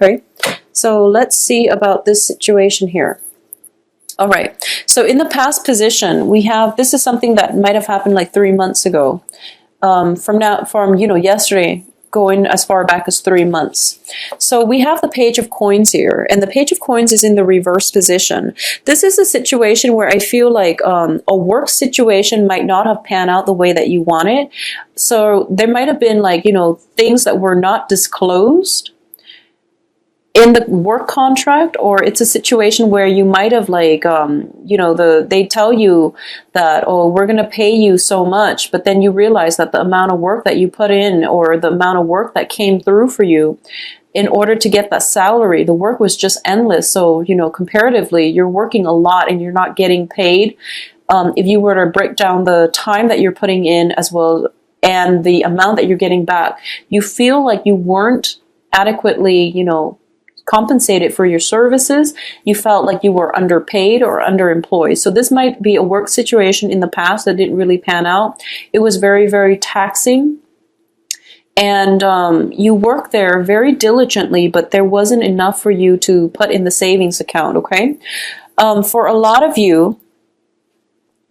Okay, so let's see about this situation here. All right, so in the past position, we have, this is something that might have happened like 3 months ago. From yesterday, going as far back as 3 months. So we have the Page of Coins here, and the Page of Coins is in the reverse position. This is a situation where I feel like a work situation might not have panned out the way that you want it. So there might have been like, things that were not disclosed in the work contract, or it's a situation where you might have like, they tell you that, oh, we're going to pay you so much, but then you realize that the amount of work that you put in, or the amount of work that came through for you in order to get that salary, the work was just endless. So, comparatively, you're working a lot and you're not getting paid. If you were to break down the time that you're putting in as well and the amount that you're getting back, you feel like you weren't adequately, compensated for your services. You felt like you were underpaid or underemployed. So this might be a work situation in the past that didn't really pan out. It was very, very taxing. And you worked there very diligently, but there wasn't enough for you to put in the savings account, okay? For a lot of you,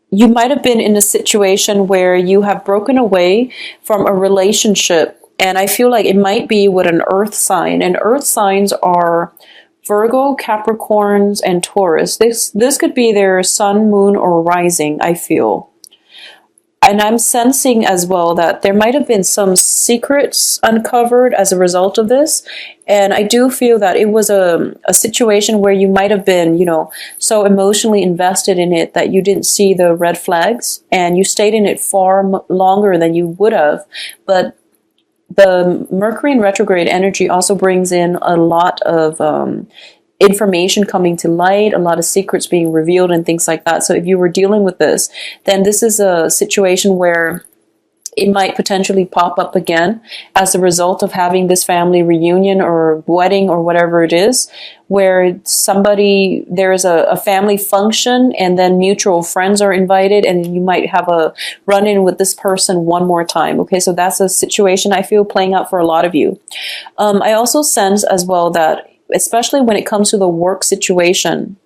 you might have been in a situation where you have broken away from a relationship. And I feel like it might be with an earth sign. And earth signs are Virgo, Capricorns, and Taurus. This could be their sun, moon, or rising, I feel. And I'm sensing as well that there might have been some secrets uncovered as a result of this. And I do feel that it was a situation where you might have been, so emotionally invested in it that you didn't see the red flags. And you stayed in it far longer than you would have. But the Mercury in retrograde energy also brings in a lot of information coming to light, a lot of secrets being revealed and things like that. So if you were dealing with this, then this is a situation where it might potentially pop up again as a result of having this family reunion or wedding or whatever it is, where there is a family function and then mutual friends are invited and you might have a run-in with this person one more time. Okay, so that's a situation I feel playing out for a lot of you. I also sense as well that, especially when it comes to the work situation,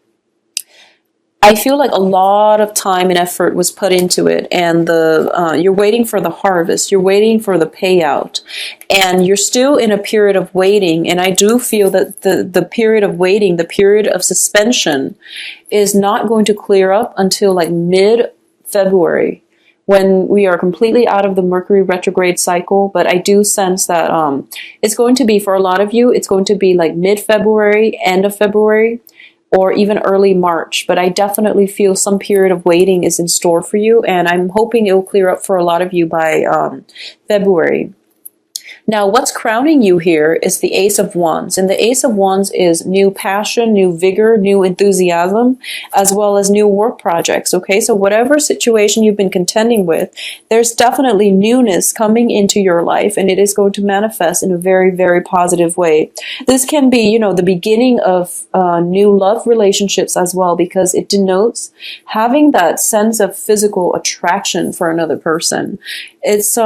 I feel like a lot of time and effort was put into it, and you're waiting for the harvest, you're waiting for the payout, and you're still in a period of waiting. And I do feel that the period of waiting, the period of suspension, is not going to clear up until like mid-February, when we are completely out of the Mercury retrograde cycle. But I do sense that it's going to be, for a lot of you, it's going to be like mid-February, end of February, or even early March. But I definitely feel some period of waiting is in store for you, and I'm hoping it will clear up for a lot of you by February. Now, what's crowning you here is the Ace of Wands. And the Ace of Wands is new passion, new vigor, new enthusiasm, as well as new work projects, okay? So whatever situation you've been contending with, there's definitely newness coming into your life, and it is going to manifest in a very, very positive way. This can be, the beginning of new love relationships as well, because it denotes having that sense of physical attraction for another person. It's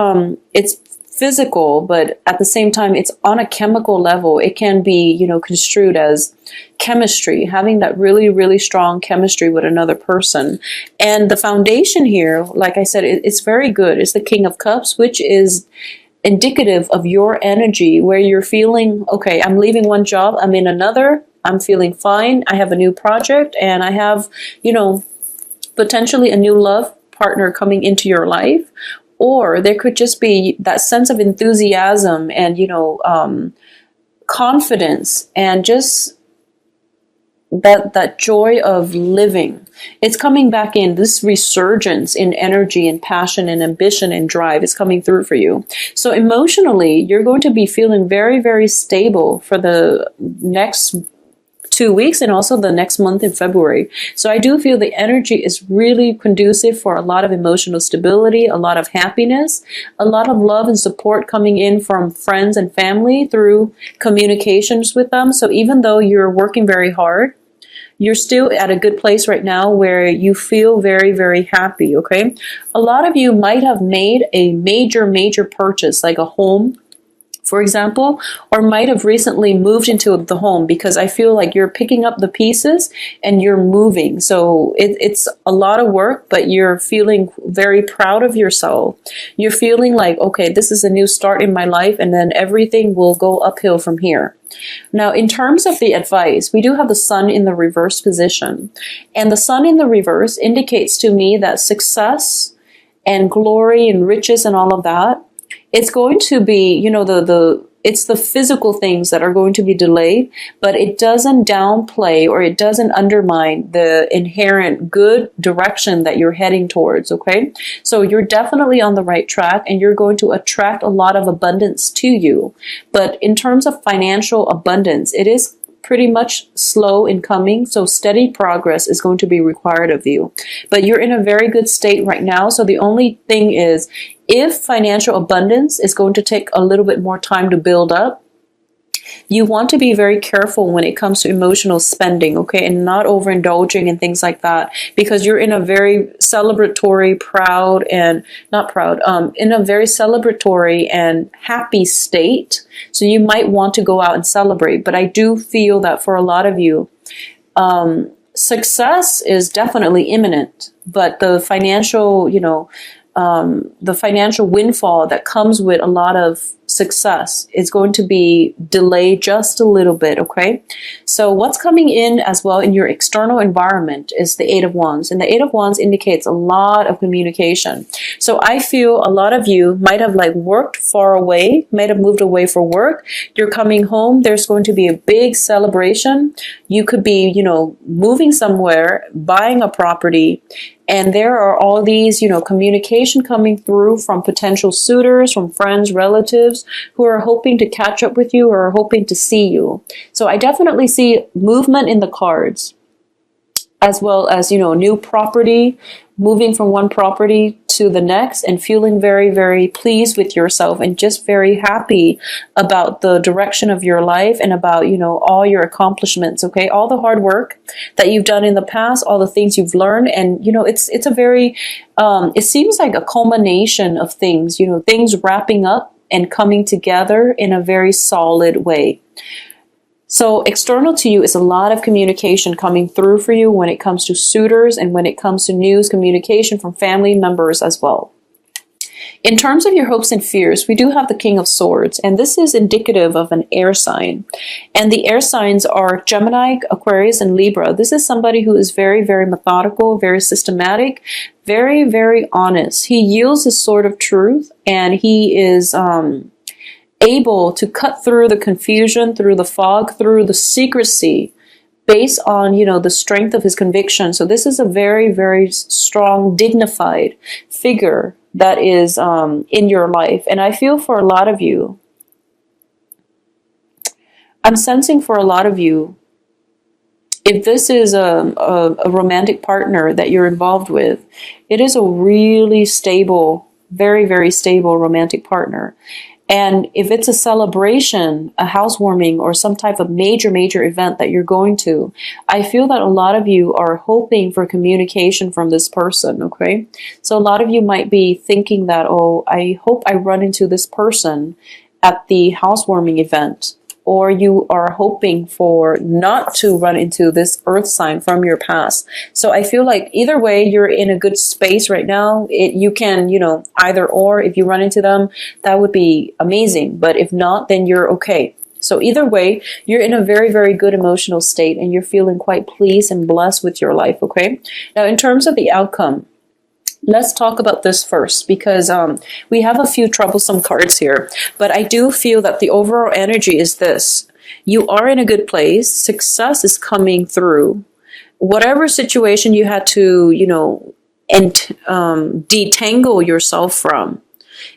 physical, but at the same time, it's on a chemical level. It can be, construed as chemistry, having that really, really strong chemistry with another person. And the foundation here, like I said, it's very good. It's the King of Cups, which is indicative of your energy, where you're feeling, okay, I'm leaving one job, I'm in another, I'm feeling fine, I have a new project, and I have, potentially a new love partner coming into your life. Or there could just be that sense of enthusiasm and, confidence, and just that joy of living. It's coming back in. This resurgence in energy and passion and ambition and drive is coming through for you. So emotionally, you're going to be feeling very, very stable for the next 2 weeks and also the next month in February. So I do feel the energy is really conducive for a lot of emotional stability, a lot of happiness, a lot of love and support coming in from friends and family through communications with them. So even though you're working very hard, you're still at a good place right now where you feel very, very happy, okay? A lot of you might have made a major, major purchase, like a home for example, or might have recently moved into the home, because I feel like you're picking up the pieces and you're moving. So it's a lot of work, but you're feeling very proud of yourself. You're feeling like, okay, this is a new start in my life, and then everything will go uphill from here. Now, in terms of the advice, we do have the sun in the reverse position. And the sun in the reverse indicates to me that success and glory and riches and all of that, it's going to be, you know, it's the physical things that are going to be delayed, but it doesn't downplay or it doesn't undermine the inherent good direction that you're heading towards, okay? So you're definitely on the right track, and you're going to attract a lot of abundance to you. But in terms of financial abundance, it is pretty much slow in coming, so steady progress is going to be required of you. But you're in a very good state right now, so the only thing is, if financial abundance is going to take a little bit more time to build up, you want to be very careful when it comes to emotional spending, okay, and not overindulging and things like that, because you're in a very celebratory, in a very celebratory and happy state. So you might want to go out and celebrate. But I do feel that for a lot of you, success is definitely imminent, but the financial, the financial windfall that comes with a lot of success is going to be delayed just a little bit, okay? So what's coming in as well in your external environment is the Eight of Wands. And the Eight of Wands indicates a lot of communication. So I feel a lot of you might have like worked far away, might have moved away for work. You're coming home. There's going to be a big celebration. You could be, moving somewhere, buying a property, and there are all these, communication coming through from potential suitors, from friends, relatives who are hoping to catch up with you or are hoping to see you. So I definitely see movement in the cards, as well as, new property, moving from one property to the next and feeling very, very pleased with yourself and just very happy about the direction of your life and about, all your accomplishments, okay? All the hard work that you've done in the past, all the things you've learned. And, it's a very, it seems like a culmination of things, things wrapping up and coming together in a very solid way. So external to you is a lot of communication coming through for you when it comes to suitors and when it comes to news, communication from family members as well. In terms of your hopes and fears, we do have the King of Swords, and this is indicative of an air sign. And the air signs are Gemini, Aquarius, and Libra. This is somebody who is very, very methodical, very systematic, very, very honest. He yields his sword of truth, and he is able to cut through the confusion, through the fog, through the secrecy, based on, the strength of his conviction. So this is a very, very strong, dignified figure that is in your life. And I feel for a lot of you, I'm sensing for a lot of you, if this is a romantic partner that you're involved with, it is a really stable, very, very stable romantic partner. And if it's a celebration, a housewarming, or some type of major, major event that you're going to, I feel that a lot of you are hoping for communication from this person, okay? So a lot of you might be thinking that, oh, I hope I run into this person at the housewarming event. Or you are hoping for not to run into this earth sign from your past. So I feel like either way, you're in a good space right now. You can, either or, if you run into them, that would be amazing. But if not, then you're okay. So either way, you're in a very, very good emotional state and you're feeling quite pleased and blessed with your life, okay? Now, in terms of the outcome, let's talk about this first, because we have a few troublesome cards here. But I do feel that the overall energy is this. You are in a good place. Success is coming through. Whatever situation you had to, detangle yourself from,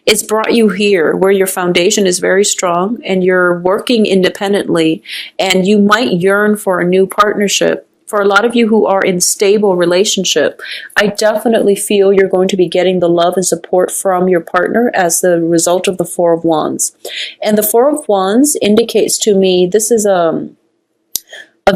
it's brought you here where your foundation is very strong and you're working independently, and you might yearn for a new partnership. For a lot of you who are in stable relationship, I definitely feel you're going to be getting the love and support from your partner as the result of the Four of Wands. And the Four of Wands indicates to me this is a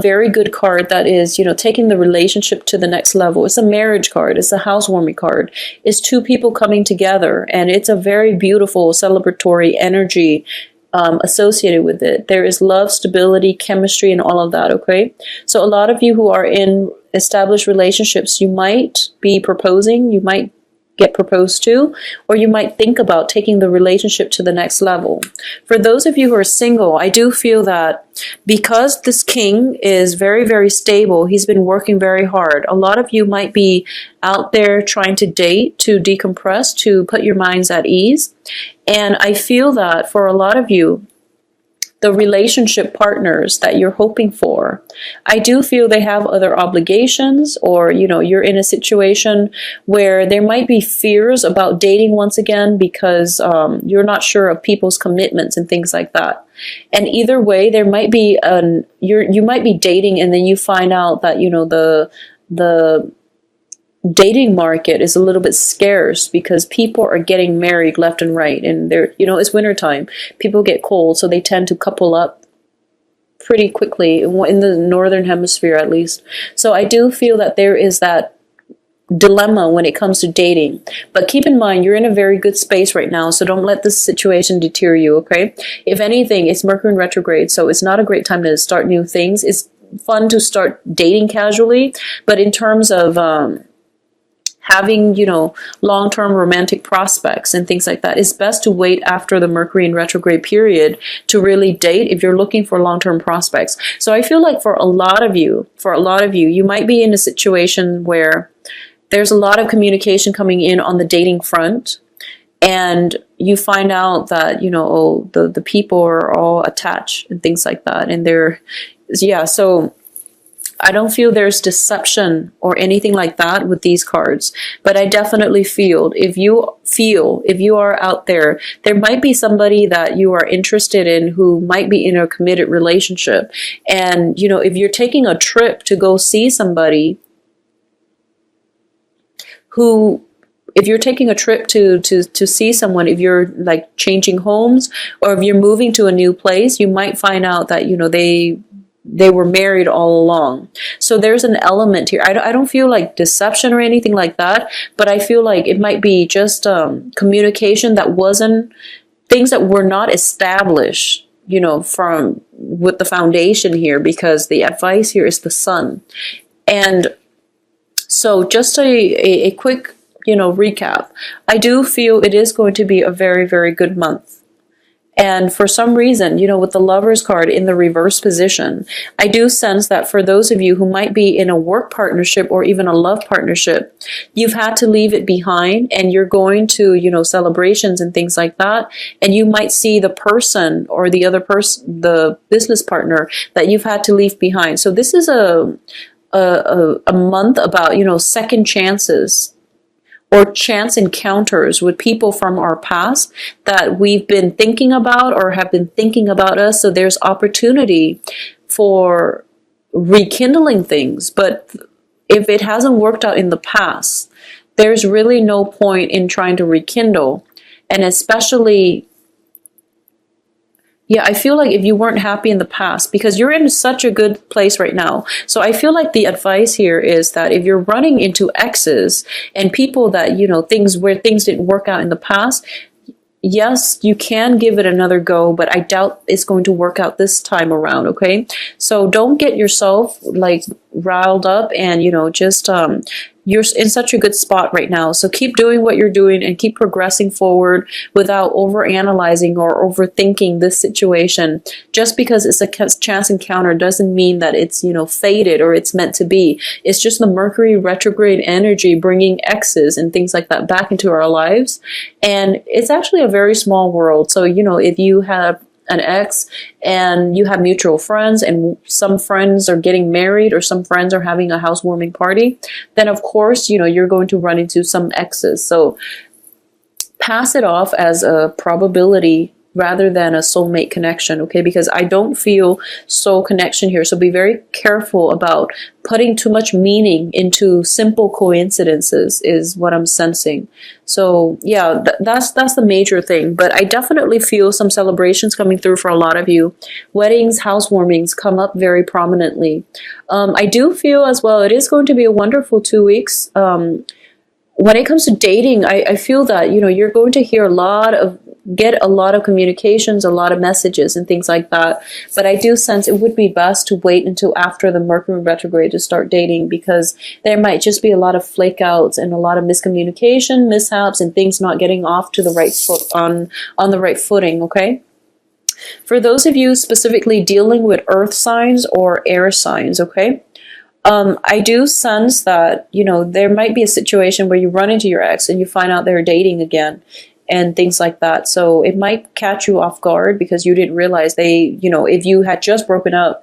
very good card that is, taking the relationship to the next level. It's a marriage card. It's a housewarming card. It's two people coming together, and it's a very beautiful celebratory energy associated with it. There is love, stability, chemistry, and all of that, okay? So a lot of you who are in established relationships, you might be proposing, you might get proposed to, or you might think about taking the relationship to the next level. For those of you who are single, I do feel that because this king is very, very stable, he's been working very hard. A lot of you might be out there trying to date, to decompress, to put your minds at ease. And I feel that for a lot of you, the relationship partners that you're hoping for, I do feel they have other obligations, or, you know, you're in a situation where there might be fears about dating once again because you're not sure of people's commitments and things like that. And either way, there might be you might be dating and then you find out that, you know, the dating market is a little bit scarce because people are getting married left and right, and they're, you know, it's wintertime, people get cold, so they tend to couple up pretty quickly in the northern hemisphere, at least. So I do feel that there is that dilemma when it comes to dating, but keep in mind you're in a very good space right now, so don't let this situation deter you, okay? If anything, it's Mercury in retrograde, so it's not a great time to start new things. It's fun to start dating casually, but in terms of having, you know, long-term romantic prospects and things like that, it's best to wait after the Mercury in retrograde period to really date if you're looking for long-term prospects. So I feel like for a lot of you, you might be in a situation where there's a lot of communication coming in on the dating front, and you find out that, you know, oh, the people are all attached and things like that, and so I don't feel there's deception or anything like that with these cards, but I definitely feel if you are out there, there might be somebody that you are interested in who might be in a committed relationship. And, you know, if you're taking a trip to go see somebody if you're taking a trip to see someone, if you're like changing homes, or if you're moving to a new place, you might find out that, you know, they were married all along. So there's an element here. I don't feel like deception or anything like that, but I feel like it might be just communication that wasn't, things that were not established, you know, with the foundation here, because the advice here is the sun. And so just a quick, you know, recap. I do feel it is going to be a very, very good month. And for some reason, you know, with the Lovers card in the reverse position, I do sense that for those of you who might be in a work partnership or even a love partnership, you've had to leave it behind, and you're going to, you know, celebrations and things like that. And you might see the person or the other person, the business partner that you've had to leave behind. So this is a month about, you know, second chances or chance encounters with people from our past that we've been thinking about or have been thinking about us. So there's opportunity for rekindling things. But if it hasn't worked out in the past, there's really no point in trying to rekindle. And especially, yeah, I feel like if you weren't happy in the past, because you're in such a good place right now. So I feel like the advice here is that if you're running into exes and people that, you know, things didn't work out in the past, yes, you can give it another go, but I doubt it's going to work out this time around, okay? So don't get yourself like riled up, and, you know, just you're in such a good spot right now. So keep doing what you're doing and keep progressing forward without overanalyzing or overthinking this situation. Just because it's a chance encounter doesn't mean that it's, you know, fated or it's meant to be. It's just the Mercury retrograde energy bringing exes and things like that back into our lives. And it's actually a very small world. So, you know, if you have an ex and you have mutual friends and some friends are getting married or some friends are having a housewarming party, then of course, you know, you're going to run into some exes. So pass it off as a probability rather than a soulmate connection, okay? Because I don't feel soul connection here. So be very careful about putting too much meaning into simple coincidences is what I'm sensing. So yeah, that's the major thing. But I definitely feel some celebrations coming through for a lot of you. Weddings, housewarmings come up very prominently. I do feel as well it is going to be a wonderful 2 weeks. When it comes to dating, I feel that, you know, you're going to hear a lot of get a lot of communications, a lot of messages and things like that. But I do sense it would be best to wait until after the Mercury retrograde to start dating, because there might just be a lot of flake outs and a lot of miscommunication, mishaps, and things not getting off to the right foot on the right footing, okay? For those of you specifically dealing with earth signs or air signs, okay? I do sense that, you know, there might be a situation where you run into your ex and you find out they're dating again and things like that. So it might catch you off guard because you didn't realize they, you know, if you had just broken up,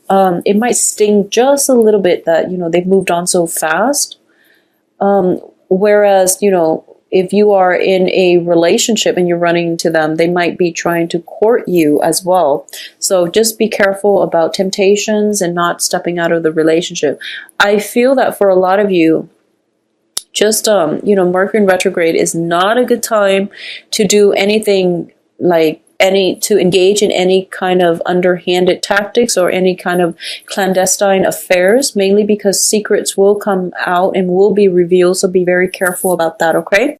it might sting just a little bit that, you know, they've moved on so fast. Whereas, you know, if you are in a relationship and you're running into them, they might be trying to court you as well. So just be careful about temptations and not stepping out of the relationship. I feel that for a lot of you, just, you know, Mercury in retrograde is not a good time to do anything like to engage in any kind of underhanded tactics or any kind of clandestine affairs, mainly because secrets will come out and will be revealed. So be very careful about that, okay?